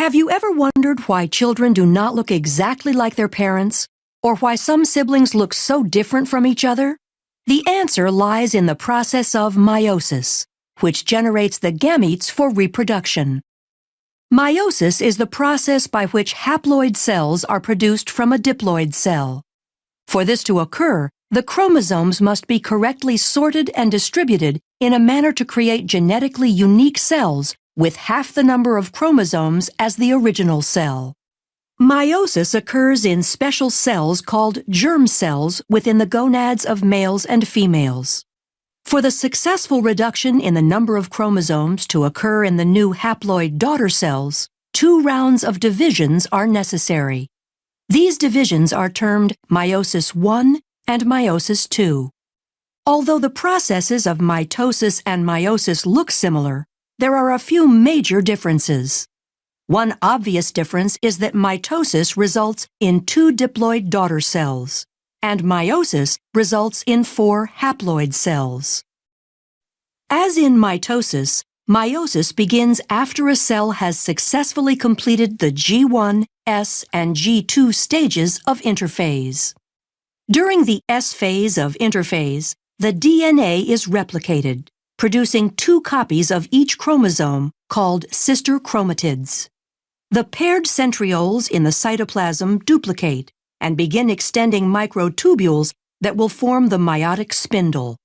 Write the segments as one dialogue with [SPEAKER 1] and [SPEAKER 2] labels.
[SPEAKER 1] Have you ever wondered why children do not look exactly like their parents, or why some siblings look so different from each other? The answer lies in the process of meiosis, which generates the gametes for reproduction. Meiosis is the process by which haploid cells are produced from a diploid cell. For this to occur, the chromosomes must be correctly sorted and distributed in a manner to create genetically unique cells with half the number of chromosomes as the original cell. Meiosis occurs in special cells called germ cells within the gonads of males and females. For the successful reduction in the number of chromosomes to occur in the new haploid daughter cells, 2 rounds of divisions are necessary. These divisions are termed meiosis I and meiosis II. Although the processes of mitosis and meiosis look similar, there are a few major differences. One obvious difference is that mitosis results in 2 diploid daughter cells, and meiosis results in 4 haploid cells. As in mitosis, meiosis begins after a cell has successfully completed the G1, S, and G2 stages of interphase. During the S phase of interphase, the DNA is replicated, producing 2 copies of each chromosome called sister chromatids. The paired centrioles in the cytoplasm duplicate and begin extending microtubules that will form the meiotic spindle.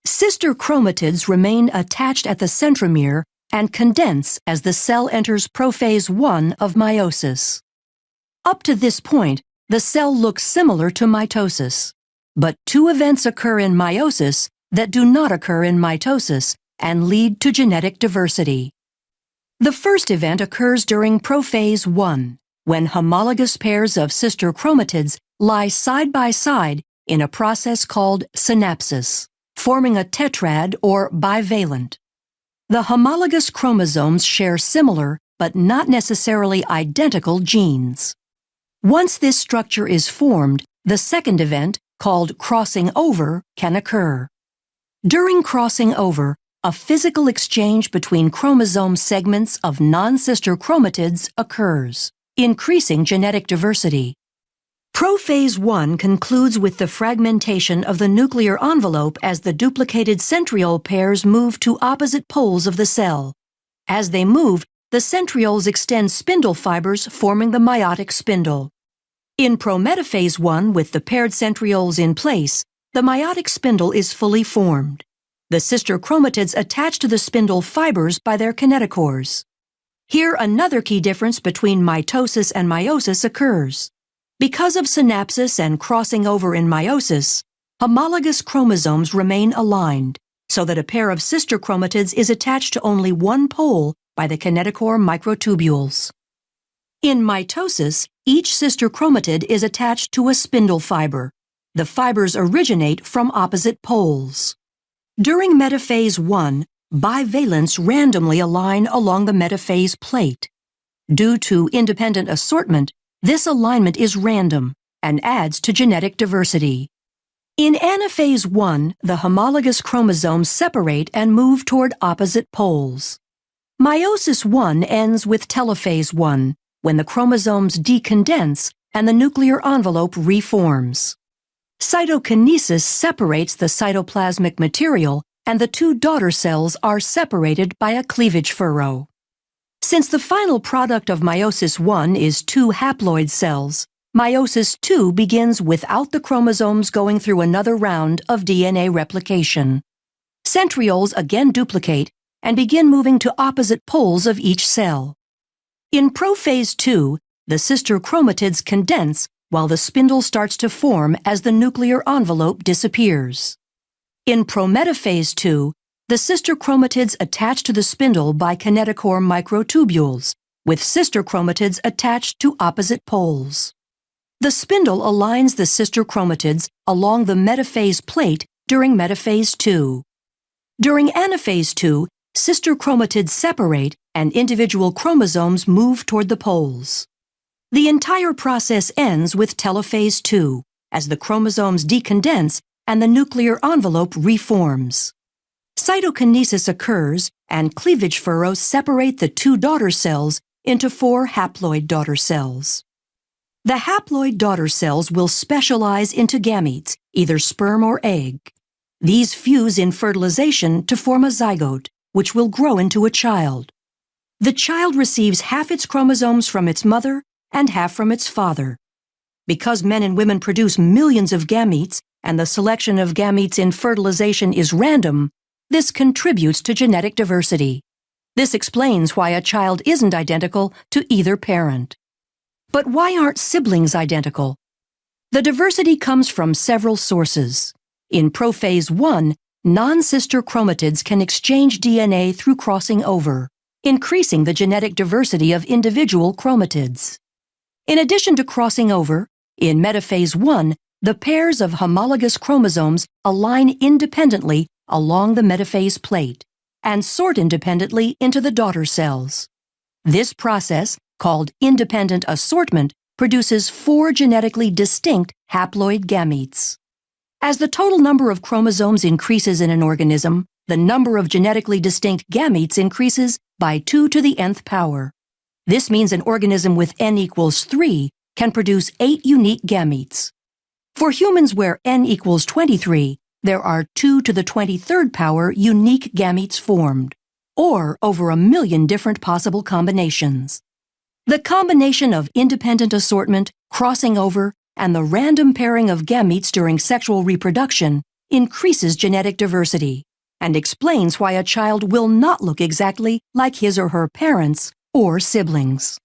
[SPEAKER 1] Sister chromatids remain attached at the centromere and condense as the cell enters prophase I of meiosis. Up to this point, the cell looks similar to mitosis, but 2 events occur in meiosis that do not occur in mitosis and lead to genetic diversity. The first event occurs during prophase I, when homologous pairs of sister chromatids lie side by side in a process called synapsis, forming a tetrad or bivalent. The homologous chromosomes share similar but not necessarily identical genes. Once this structure is formed, the second event, called crossing over, can occur. During crossing over, a physical exchange between chromosome segments of non-sister chromatids occurs, increasing genetic diversity. Prophase I concludes with the fragmentation of the nuclear envelope as the duplicated centriole pairs move to opposite poles of the cell. As they move, the centrioles extend spindle fibers forming the meiotic spindle. In prometaphase I, with the paired centrioles in place, the meiotic spindle is fully formed. The sister chromatids attach to the spindle fibers by their kinetochores. Here, another key difference between mitosis and meiosis occurs. Because of synapsis and crossing over in meiosis, homologous chromosomes remain aligned, so that a pair of sister chromatids is attached to only one pole by the kinetochore microtubules. In mitosis, each sister chromatid is attached to a spindle fiber. The fibers originate from opposite poles. During metaphase I, bivalents randomly align along the metaphase plate. Due to independent assortment, this alignment is random and adds to genetic diversity. In anaphase I, the homologous chromosomes separate and move toward opposite poles. Meiosis I ends with telophase I, when the chromosomes decondense and the nuclear envelope reforms. Cytokinesis separates the cytoplasmic material, and the 2 daughter cells are separated by a cleavage furrow. Since the final product of meiosis I is 2 haploid cells, meiosis II begins without the chromosomes going through another round of DNA replication. Centrioles again duplicate and begin moving to opposite poles of each cell. In prophase II, the sister chromatids condense while the spindle starts to form as the nuclear envelope disappears. In prometaphase II, the sister chromatids attach to the spindle by kinetochore microtubules, with sister chromatids attached to opposite poles. The spindle aligns the sister chromatids along the metaphase plate during metaphase II. During anaphase II, sister chromatids separate and individual chromosomes move toward the poles. The entire process ends with telophase II, as the chromosomes decondense and the nuclear envelope reforms. Cytokinesis occurs, and cleavage furrows separate the 2 daughter cells into 4 haploid daughter cells. The haploid daughter cells will specialize into gametes, either sperm or egg. These fuse in fertilization to form a zygote, which will grow into a child. The child receives half its chromosomes from its mother and half from its father. Because men and women produce millions of gametes and the selection of gametes in fertilization is random, this contributes to genetic diversity. This explains why a child isn't identical to either parent. But why aren't siblings identical? The diversity comes from several sources. In prophase 1, non-sister chromatids can exchange DNA through crossing over, increasing the genetic diversity of individual chromatids. In addition to crossing over, in metaphase 1, the pairs of homologous chromosomes align independently along the metaphase plate and sort independently into the daughter cells. This process, called independent assortment, produces 4 genetically distinct haploid gametes. As the total number of chromosomes increases in an organism, the number of genetically distinct gametes increases by 2 to the nth power. This means an organism with n equals 3 can produce 8 unique gametes. For humans where n equals 23, there are 2 to the 23rd power unique gametes formed, or over 1 million different possible combinations. The combination of independent assortment, crossing over, and the random pairing of gametes during sexual reproduction increases genetic diversity and explains why a child will not look exactly like his or her parents or siblings.